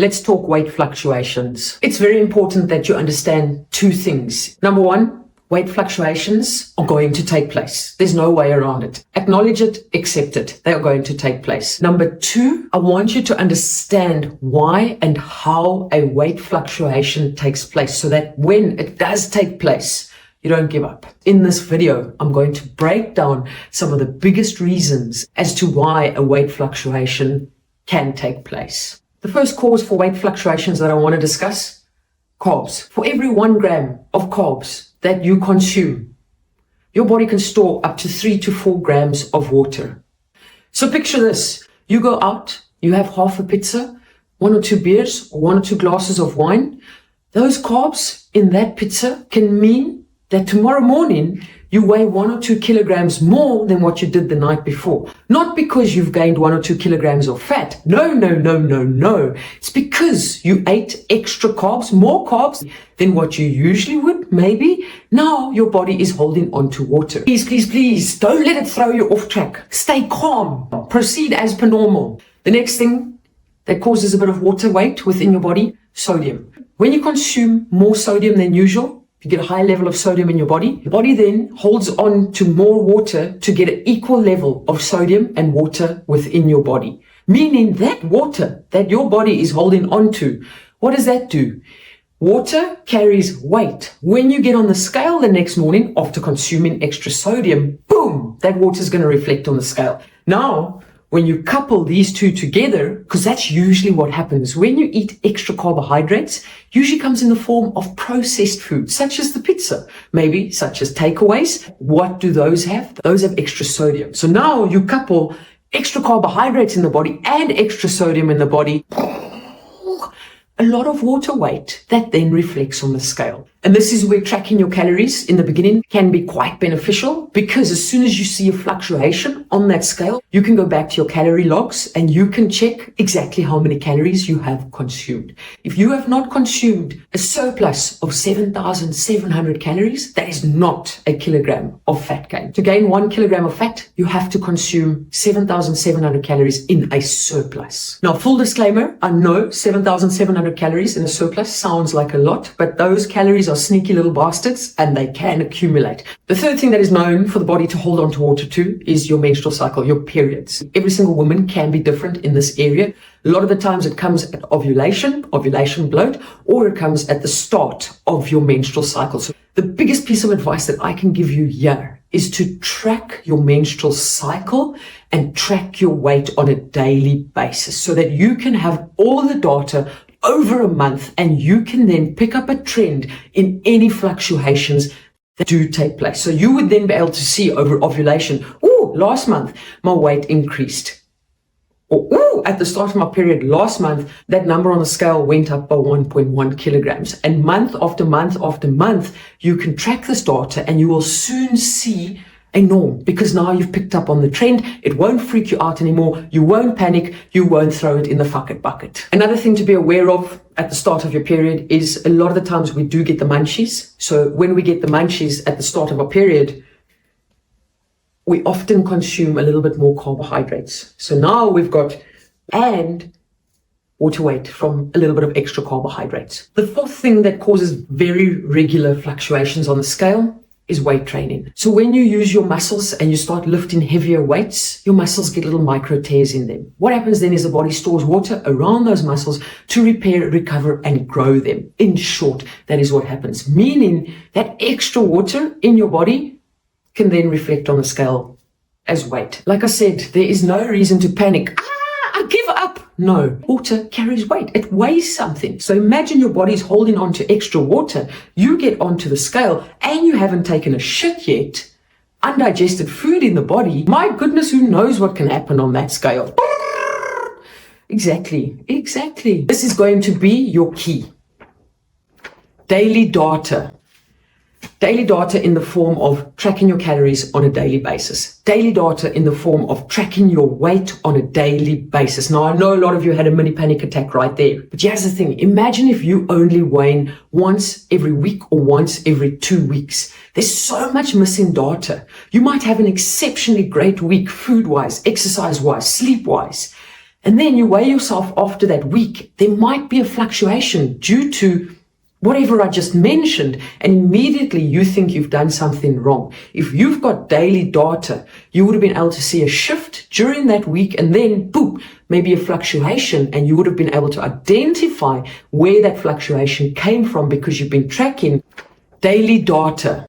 let's talk weight fluctuations. It's very important that you understand two things. Number one, weight fluctuations are going to take place. There's no way around it. Acknowledge it, accept it. They are going to take place. Number two, I want you to understand why and how a weight fluctuation takes place so that when it does take place, you don't give up. In this video, I'm going to break down some of the biggest reasons as to why a weight fluctuation can take place. The first cause for weight fluctuations that I want to discuss, carbs. For every 1 gram of carbs that you consume, your body can store up to 3 to 4 grams of water. So picture this. You go out, you have half a pizza, 1 or 2 beers, or 1 or 2 glasses of wine. Those carbs in that pizza can mean that tomorrow morning you weigh 1 or 2 kilograms more than what you did the night before. Not because you've gained 1 or 2 kilograms of fat. No. It's because you ate extra carbs, more carbs than what you usually would, maybe. Now your body is holding on to water. Please, don't let it throw you off track. Stay calm. Proceed as per normal. The next thing that causes a bit of water weight within your body, sodium. When you consume more sodium than usual, you get a high level of sodium in your body. The body then holds on to more water to get an equal level of sodium and water within your body. Meaning that water that your body is holding on to, what does that do? Water carries weight. When you get on the scale the next morning after consuming extra sodium, boom, that water is going to reflect on the scale. Now, when you couple these two together, because that's usually what happens when you eat extra carbohydrates, usually comes in the form of processed food, such as the pizza, maybe such as takeaways. What do those have? Those have extra sodium. So now you couple extra carbohydrates in the body and extra sodium in the body. A lot of water weight that then reflects on the scale. And this is where tracking your calories in the beginning can be quite beneficial, because as soon as you see a fluctuation on that scale, you can go back to your calorie logs and you can check exactly how many calories you have consumed. If you have not consumed a surplus of 7,700 calories, that is not a kilogram of fat gain. To gain 1 kilogram of fat, you have to consume 7,700 calories in a surplus. Now, full disclaimer, I know 7,700 calories in a surplus sounds like a lot, but those calories are sneaky little bastards and they can accumulate. The third thing that is known for the body to hold on to water to is your menstrual cycle, your periods. Every single woman can be different in this area. A lot of the times it comes at ovulation bloat, or it comes at the start of your menstrual cycle. So the biggest piece of advice that I can give you here is to track your menstrual cycle and track your weight on a daily basis so that you can have all the data over a month and you can then pick up a trend in any fluctuations that do take place. So you would then be able to see over ovulation, last month my weight increased. Or at the start of my period last month, that number on the scale went up by 1.1 kilograms. And month after month after month, you can track this data and you will soon see a norm, because now you've picked up on the trend. It won't freak you out anymore. You won't panic. You won't throw it in the fuck it bucket. Another thing to be aware of at the start of your period is a lot of the times we do get the munchies. So when we get the munchies at the start of our period, we often consume a little bit more carbohydrates. So now we've got and water weight from a little bit of extra carbohydrates. The fourth thing that causes very regular fluctuations on the scale is weight training. So when you use your muscles and you start lifting heavier weights, your muscles get little micro tears in them. What happens then is the body stores water around those muscles to repair, recover, and grow them. In short, that is what happens. Meaning that extra water in your body can then reflect on the scale as weight. Like I said, there is no reason to panic. I give up. No, water carries weight. It weighs something. So imagine your body's holding on to extra water. You get onto the scale and you haven't taken a shit yet. Undigested food in the body. My goodness, who knows what can happen on that scale? Exactly. This is going to be your key. Daily data. Daily data in the form of tracking your calories on a daily basis. Daily data in the form of tracking your weight on a daily basis. Now, I know a lot of you had a mini panic attack right there. But here's the thing. Imagine if you only weigh once every week or once every 2 weeks. There's so much missing data. You might have an exceptionally great week food-wise, exercise-wise, sleep-wise. And then you weigh yourself after that week. There might be a fluctuation due to whatever I just mentioned, and immediately you think you've done something wrong. If you've got daily data, you would have been able to see a shift during that week, and then boom, maybe a fluctuation, and you would have been able to identify where that fluctuation came from because you've been tracking daily data.